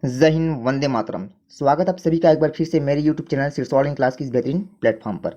जय हिंद, वंदे मातरम। स्वागत आप सभी का एक बार फिर से मेरे YouTube चैनल सिरसॉल्विंग क्लास की इस बेहतरीन प्लेटफॉर्म पर।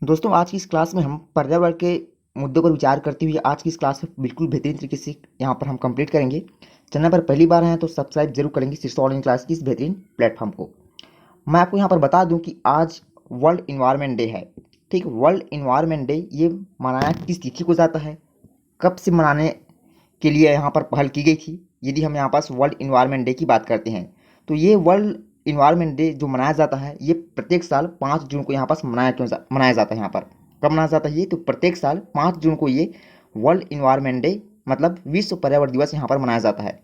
दोस्तों, आज की इस क्लास में हम पर्यावरण के मुद्दों पर विचार करते हुए आज की इस क्लास में बिल्कुल बेहतरीन तरीके से यहाँ पर हम कंप्लीट करेंगे। चैनल पर पहली बार हैं तो सब्सक्राइब जरूर करेंगे सिरसॉल्विंग क्लास की इस बेहतरीन प्लेटफॉर्म को। मैं आपको यहाँ पर बता दूँ कि आज वर्ल्ड इन्वायरमेंट डे है। ठीक, वर्ल्ड इन्वायरमेंट डे ये मनाया किस तिथि को जाता है, कब से मनाने के लिए यहाँ पर पहल की गई थी। यदि हम यहाँ पास वर्ल्ड इन्वायरमेंट डे की बात करते हैं तो ये वर्ल्ड इन्वायरमेंट डे जो मनाया जाता है ये प्रत्येक साल 5 जून को यहाँ पास मनाया जाता है। यहाँ पर कब मनाया जाता है ये, तो प्रत्येक साल 5 जून को ये वर्ल्ड इन्वायरमेंट डे मतलब विश्व पर्यावरण दिवस यहाँ पर मनाया जाता है।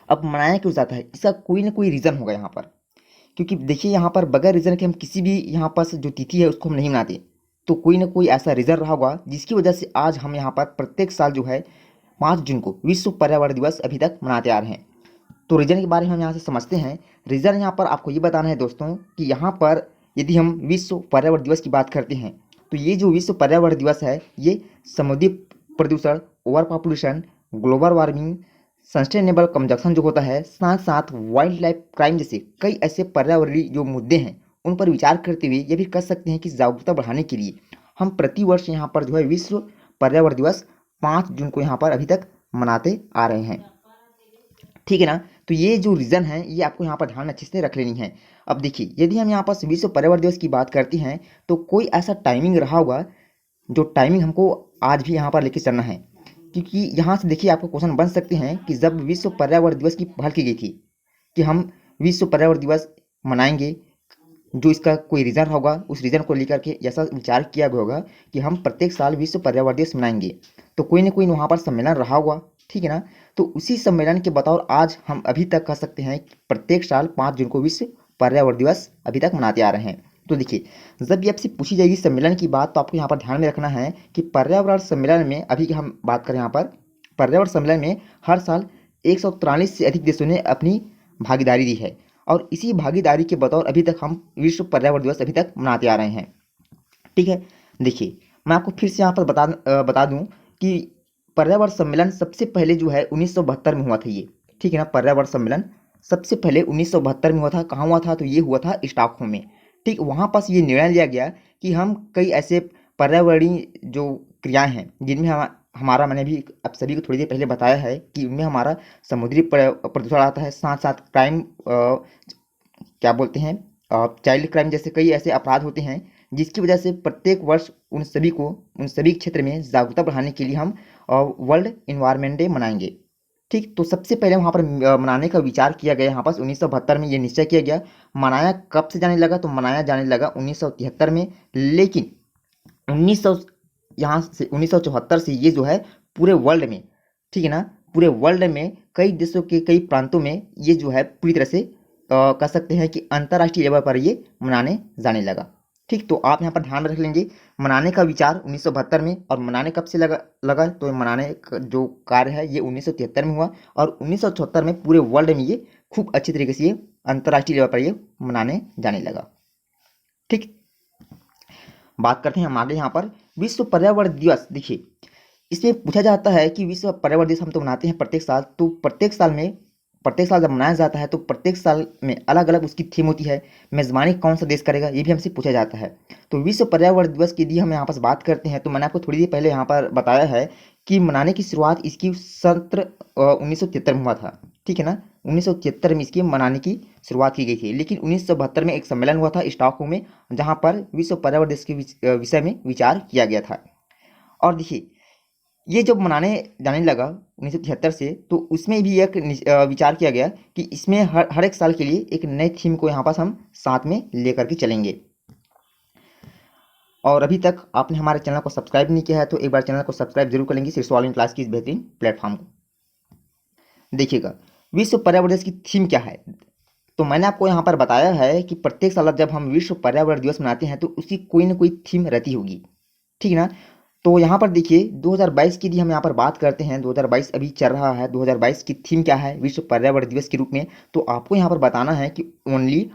अब मनाया क्यों जाता है, इसका कोई ना कोई रीज़न होगा यहाँ पर, क्योंकि देखिए यहाँ पर बगैर रीज़न के हम किसी भी यहाँ पास जो तिथि है उसको हम नहीं मनाते। तो कोई ना कोई ऐसा रीज़न रहा होगा जिसकी वजह से आज हम यहाँ पर प्रत्येक साल जो है 5 जून को विश्व पर्यावरण दिवस अभी तक मनाते आ रहे हैं। तो रीज़न के बारे में हम यहाँ से समझते हैं। रीज़न यहाँ पर आपको ये बताना है दोस्तों कि यहाँ पर यदि हम विश्व पर्यावरण दिवस की बात करते हैं तो ये जो विश्व पर्यावरण दिवस है ये समुद्री प्रदूषण, over population, global warming, sustainable consumption जो होता है, साथ साथ वाइल्ड लाइफ क्राइम जैसे कई ऐसे पर्यावरणीय जो मुद्दे हैं उन पर विचार करते हुए ये भी कह सकते हैं कि जागरूकता बढ़ाने के लिए हम प्रतिवर्ष यहाँ पर जो है विश्व पर्यावरण दिवस 5 जून को यहाँ पर अभी तक मनाते आ रहे हैं। ठीक है ना। तो ये जो रीज़न है ये आपको यहाँ पर ध्यान में अच्छे से रख लेनी है। अब देखिए, यदि हम यहाँ पर विश्व पर्यावरण दिवस की बात करते हैं तो कोई ऐसा टाइमिंग रहा होगा जो टाइमिंग हमको आज भी यहाँ पर लेके चलना है, क्योंकि यहाँ से देखिए आपको क्वेश्चन बन सकते हैं कि जब विश्व पर्यावरण दिवस की पहल की गई थी कि हम विश्व पर्यावरण दिवस मनाएंगे, जो इसका कोई रीज़न होगा उस रीज़न को लेकर के ऐसा विचार किया गया होगा कि हम प्रत्येक साल विश्व पर्यावरण दिवस मनाएंगे। तो कोई ना कोई वहाँ पर सम्मेलन रहा होगा, ठीक है ना। तो उसी सम्मेलन के बतौर आज हम अभी तक कह सकते हैं कि प्रत्येक साल 5 जून को विश्व पर्यावरण दिवस अभी तक मनाते आ रहे हैं। तो देखिए, जब ये आपसे पूछी जाएगी सम्मेलन की बात तो आपको यहाँ पर ध्यान में रखना है कि पर्यावरण सम्मेलन में अभी की हम बात करें यहाँ पर पर्यावरण सम्मेलन में हर साल 143 से अधिक देशों ने अपनी भागीदारी दी है और इसी भागीदारी के बतौर अभी तक हम विश्व पर्यावरण दिवस अभी तक मनाते आ रहे हैं। ठीक है। देखिए, मैं आपको फिर से यहाँ पर बता दूं कि पर्यावरण सम्मेलन सबसे पहले जो है 1972 में हुआ था ये। ठीक है ना। पर्यावरण सम्मेलन सबसे पहले 1972 में हुआ था। कहाँ हुआ था, तो ये हुआ था स्टॉकहोम में। ठीक, वहाँ पास ये निर्णय लिया गया कि हम कई ऐसे पर्यावरणीय जो क्रियाएं हैं जिनमें हमारा मैंने भी आप सभी को थोड़ी देर पहले बताया है कि उनमें हमारा समुद्री प्रदूषण आता है, साथ साथ क्राइम क्या बोलते हैं चाइल्ड क्राइम जैसे कई ऐसे अपराध होते हैं जिसकी वजह से प्रत्येक वर्ष उन सभी क्षेत्र में जागरूकता बढ़ाने के लिए हम वर्ल्ड इन्वायरमेंट डे मनाएंगे। ठीक, तो सबसे पहले वहाँ पर मनाने का विचार किया गया। यहाँ पास 1972 में ये निश्चय किया गया। मनाया कब से जाने लगा, तो मनाया जाने लगा 1973 में, लेकिन 1900 यहाँ से 1974 से ये जो है पूरे वर्ल्ड में, ठीक है ना, पूरे वर्ल्ड में कई देशों के कई प्रांतों में ये जो है पूरी तरह से कह सकते हैं कि अंतर्राष्ट्रीय लेवल पर ये मनाने जाने लगा। ठीक, तो आप यहाँ पर ध्यान रख लेंगे मनाने का विचार 1972 में, और मनाने कब से लगा तो मनाने का जो कार्य है ये 1973 में हुआ और 1974 में पूरे वर्ल्ड में ये खूब अच्छी तरीके से ये अंतर्राष्ट्रीय लेवल पर ये मनाने जाने लगा। ठीक, बात करते हैं हम आगे यहाँ पर विश्व पर्यावरण दिवस। देखिए, इसमें पूछा जाता है कि विश्व पर्यावरण दिवस हम तो मनाते हैं प्रत्येक साल, तो प्रत्येक साल जब मनाया जाता है तो प्रत्येक साल में अलग अलग उसकी थीम होती है। मेज़बानी कौन सा देश करेगा ये भी हमसे पूछा जाता है। तो विश्व पर्यावरण दिवस की यदि हम यहाँ पर बात करते हैं तो मैंने आपको थोड़ी देर पहले यहाँ पर बताया है कि मनाने की शुरुआत इसकी सत्र 1973 में हुआ था। ठीक है ना। 1973 में इसकी मनाने की शुरुआत की गई थी, लेकिन 1972 में एक सम्मेलन हुआ था स्टॉकहोम में जहाँ पर विश्व पर्यावरण दिवस के विषय में विचार किया गया था। और देखिए, ये जब मनाने जाने लगा 1973 से तो उसमें भी एक विचार किया गया कि इसमें हर एक साल के लिए एक नए थीम को यहाँ पास हम साथ में लेकर के चलेंगे। और अभी तक आपने हमारे चैनल को सब्सक्राइब नहीं किया है तो एक बार चैनल को सब्सक्राइब जरूर करेंगे सिरसॉल्विंग क्लास की इस बेहतरीन प्लेटफॉर्म को। देखिएगा, विश्व पर्यावरण दिवस की थीम क्या है, तो मैंने आपको यहाँ पर बताया है कि प्रत्येक साल जब हम विश्व पर्यावरण दिवस मनाते हैं तो उसकी कोई ना कोई थीम रहती होगी। ठीक है ना। तो यहाँ पर देखिए 2022 की यदि हम यहाँ पर बात करते हैं, 2022 अभी चल रहा है, 2022 की थीम क्या है विश्व पर्यावरण दिवस के रूप में, तो आपको यहाँ पर बताना है कि ओनली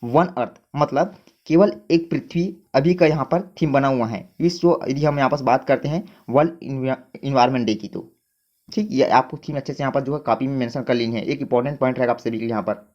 वन अर्थ, मतलब केवल एक पृथ्वी अभी का यहाँ पर थीम बना हुआ है। विश्व यदि हम यहाँ पर बात करते हैं वर्ल्ड इन्वायरमेंट डे की, तो ठीक, ये आपको थीम अच्छे से यहाँ पर जो है कॉपी में मेंशन कर लेनी है, एक इंपॉर्टेंट पॉइंट रहेगा आप सभी के लिए यहाँ पर।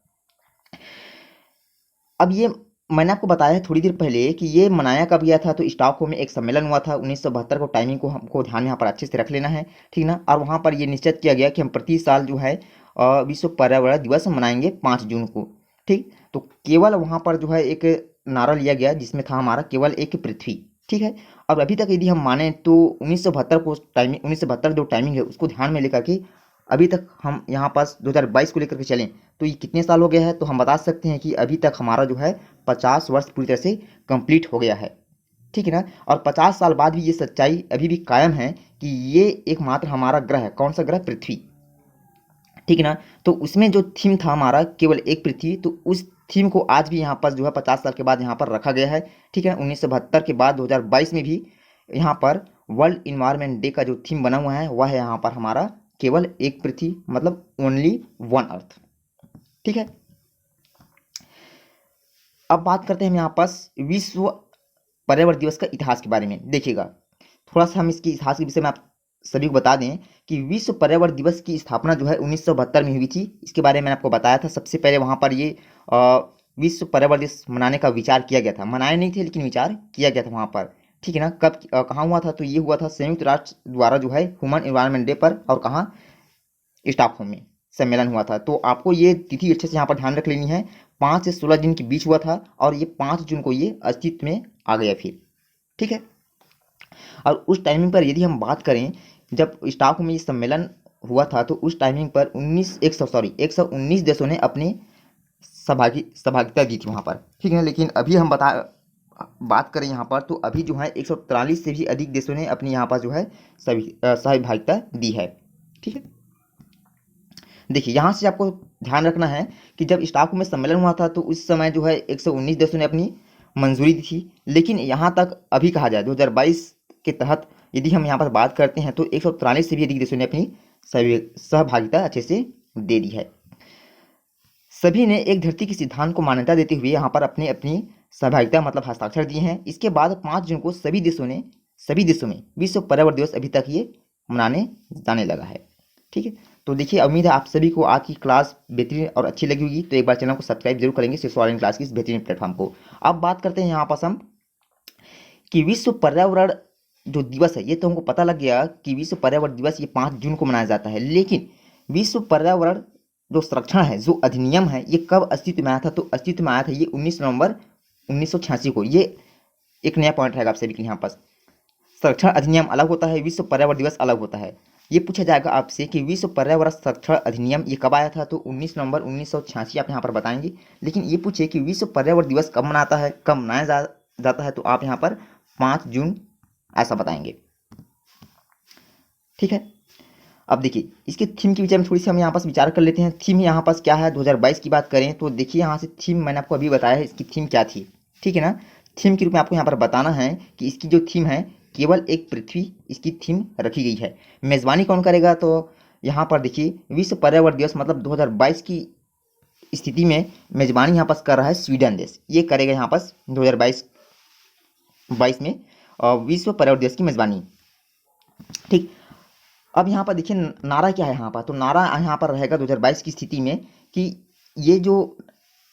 अब ये मैंने आपको बताया है थोड़ी देर पहले कि ये मनाया कब गया था, तो स्टॉकहोम में एक सम्मेलन हुआ था 1972 को। टाइमिंग को हमको ध्यान में यहाँ पर अच्छे से रख लेना है, ठीक ना। और वहाँ पर ये निश्चित किया गया कि हम प्रति साल जो है विश्व पर्यावरण दिवस मनाएंगे 5 जून को, ठीक। तो केवल वहाँ पर जो है एक नारा लिया गया जिसमें था हमारा केवल एक पृथ्वी, ठीक है। अब अभी तक यदि हम माने तो 1972 को टाइमिंग, 1972 जो टाइमिंग है उसको ध्यान में लेकर के अभी तक हम यहाँ पास 2022 को लेकर के चलें तो ये कितने साल हो गया है, तो हम बता सकते हैं कि अभी तक हमारा जो है 50 वर्ष पूरी तरह से कंप्लीट हो गया है, ठीक है ना। और 50 साल बाद भी ये सच्चाई अभी भी कायम है कि ये एकमात्र हमारा ग्रह है। कौन सा ग्रह? पृथ्वी, ठीक है ना। तो उसमें जो थीम था हमारा केवल एक पृथ्वी, तो उस थीम को आज भी यहाँ पर जो है 50 साल के बाद यहाँ पर रखा गया है, ठीक है। 1972 के बाद 2022 में भी यहाँ पर वर्ल्ड इन्वायरमेंट डे का जो थीम बना हुआ है वह है यहाँ पर हमारा केवल एक पृथ्वी, मतलब ओनली वन अर्थ, ठीक है। अब बात करते हैं हम यहाँ पास विश्व पर्यावरण दिवस का इतिहास के बारे में। देखिएगा थोड़ा सा हम इसके इतिहास के विषय में आप सभी को बता दें कि विश्व पर्यावरण दिवस की स्थापना जो है 1972 में हुई थी। इसके बारे में मैंने आपको बताया था। सबसे पहले वहाँ पर ये विश्व पर्यावरण दिवस मनाने का विचार किया गया था, मनाए नहीं थे लेकिन विचार किया गया था वहाँ पर, ठीक है ना। कब कहाँ हुआ था? तो ये हुआ था संयुक्त राष्ट्र द्वारा जो है ह्यूमन एनवायरनमेंट डे पर, और कहाँ? स्टॉकहोम में सम्मेलन हुआ था। तो आपको ये तिथि अच्छे से यहाँ पर ध्यान रख लेनी है। 5 से 16 दिन के बीच हुआ था और ये 5 जून को ये अस्तित्व में आ गया फिर, ठीक है। और उस टाइमिंग पर यदि हम बात करें, जब स्टॉकहोम में ये सम्मेलन हुआ था तो उस टाइमिंग पर 119 देशों ने अपनी सहभागिता दी थी वहाँ पर, ठीक है। लेकिन अभी हम बात करें यहाँ पर तो अभी जो है 143 से भी अधिक देशों ने अपनी यहाँ पर जो है सभी सहभागिता दी है, ठीक है। देखिए यहाँ से आपको ध्यान रखना है कि जब स्टॉकहोम में सम्मेलन हुआ था तो उस समय जो है 119 देशों ने अपनी मंजूरी दी थी। लेकिन यहाँ तक अभी कहा जाए 2022 के तहत यदि हम यहाँ पर बात करते हैं तो 143 से भी अधिक देशों ने अपनी सहभागिता अच्छे से दे दी है। सभी ने एक धरती के सिद्धांत को मान्यता देते हुए यहाँ पर अपनी अपनी सहभागिता मतलब हस्ताक्षर दिए हैं। इसके बाद 5 जून को सभी देशों में विश्व पर्यावरण दिवस अभी तक ये मनाने जाने लगा है, ठीक है। तो देखिए उम्मीद है आप सभी को आज की क्लास बेहतरीन और अच्छी लगी होगी। तो एक बार चैनल को सब्सक्राइब जरूर करेंगे सिर्फ ऑनलाइन क्लास की इस बेहतरीन प्लेटफॉर्म को। अब बात करते हैं यहाँ पर हम कि विश्व पर्यावरण जो दिवस है, ये तो हमको पता लग गया कि विश्व पर्यावरण दिवस ये 5 जून को मनाया जाता है। लेकिन विश्व पर्यावरण जो संरक्षण है, जो अधिनियम है, ये कब अस्तित्व में आया था? तो अस्तित्व में आया था ये 19 नवंबर 1986 को। ये एक नया पॉइंट रहेगा आप सभी के लिए। यहाँ पर संरक्षण अधिनियम अलग होता है, विश्व पर्यावरण दिवस अलग होता है। ये पूछा जाएगा आपसे कि विश्व पर्यावरण संरक्षण अधिनियम ये कब आया था? तो 19 नवंबर 1986 आप यहाँ पर बताएंगे। लेकिन ये पूछे कि विश्व पर्यावरण दिवस कब मनाया जाता है, तो आप यहाँ पर 5 जून ऐसा बताएंगे, ठीक है। अब देखिए इसके थीम के विषय में थोड़ी सी हम यहाँ पास विचार कर लेते हैं। थीम यहाँ पास क्या है? 2022 की बात करें तो देखिए यहाँ से थीम मैंने आपको अभी बताया है इसकी थीम क्या थी, ठीक है ना। थीम के रूप में आपको यहाँ पर बताना है कि इसकी जो थीम है केवल एक पृथ्वी, इसकी थीम रखी गई है। मेज़बानी कौन करेगा? तो यहाँ पर देखिए विश्व पर्यावरण दिवस मतलब 2022 की स्थिति में मेज़बानी यहाँ पास कर रहा है स्वीडन देश। ये करेगा यहाँ पास 2022 में विश्व पर्यावरण दिवस की मेज़बानी, ठीक। अब यहाँ पर देखिए नारा क्या है यहाँ पर? तो नारा यहाँ पर रहेगा 2022 की स्थिति में कि ये जो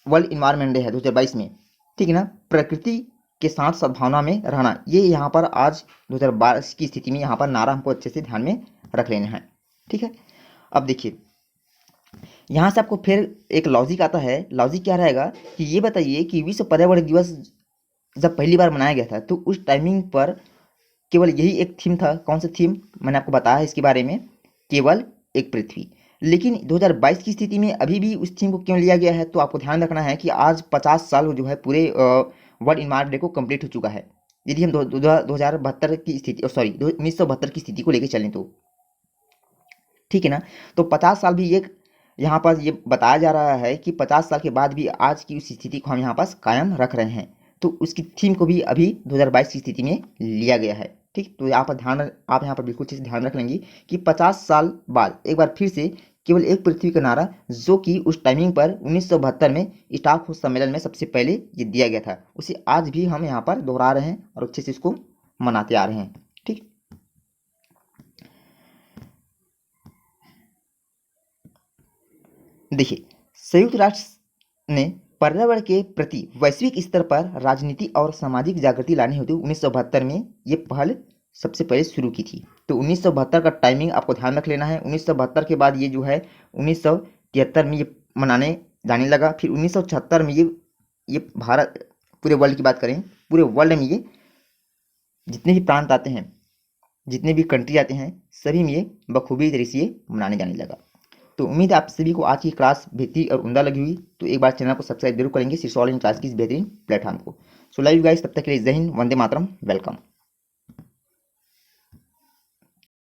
वर्ल्ड इन्वायरमेंट डे है 2022 में, ठीक है ना, प्रकृति के साथ सद्भावना में रहना, ये यहाँ पर आज 2022 की स्थिति में यहाँ पर नारा हमको अच्छे से ध्यान में रख लेना है, ठीक है। अब देखिए यहाँ से आपको फिर एक लॉजिक आता है। लॉजिक क्या रहेगा कि ये बताइए कि विश्व पर्यावरण दिवस जब पहली बार मनाया गया था तो उस टाइमिंग पर केवल यही एक थीम था। कौन सा थीम? मैंने आपको बताया है इसके बारे में, केवल एक पृथ्वी। लेकिन 2022 की स्थिति में अभी भी उस थीम को क्यों लिया गया है? तो आपको ध्यान रखना है कि आज 50 साल जो है पूरे वर्ल्ड इन्वायरमेंट डे को कंप्लीट हो चुका है। यदि हम 2072 की स्थिति, सॉरी 1972 की स्थिति को लेकर चलें तो, ठीक है ना। तो 50 साल भी एक यहाँ पर ये बताया जा रहा है कि 50 साल के बाद भी आज की उस स्थिति को हम यहाँ पास कायम रख रहे हैं। तो उसकी थीम को भी अभी 2022 की स्थिति में लिया गया है, ठीक। तो आप यहाँ पर बिल्कुल अच्छे से ध्यान रख लेंगे कि 50 साल बाद एक बार फिर से केवल एक पृथ्वी का नारा, जो कि उस टाइमिंग पर 1972 में स्टॉकहोम सम्मेलन में सबसे पहले ये दिया गया था, उसे आज भी हम यहाँ पर दोहरा रहे हैं और अच्छे से इसको मनाते आ रहे हैं, ठीक। देखिए, संयुक्त राष्ट्र ने पर्यावरण के प्रति वैश्विक स्तर पर राजनीति और सामाजिक जागृति लाने हेतु 1972 में ये पहल सबसे पहले शुरू की थी। तो 1972 का टाइमिंग आपको ध्यान रख लेना है। 1972 के बाद ये जो है 1973 में ये मनाने जाने लगा। फिर 1976 में ये भारत, पूरे वर्ल्ड की बात करें, पूरे वर्ल्ड में ये जितने भी प्रांत आते हैं, जितने भी कंट्री आते हैं, सभी में ये बखूबी तरीके से ये मनाने जाने लगा। तो उम्मीद है आप सभी को आज की क्लास बेहतरीन और उम्दा लगी हुई। तो एक बार चैनल को सब्सक्राइब जरूर करेंगे सिर्फ ऑनलाइन क्लास की इस बेहतरीन प्लेटफॉर्म को। सो लाइव गाइस, तब तक के लिए जय हिंद, वंदे मातरम, वेलकम।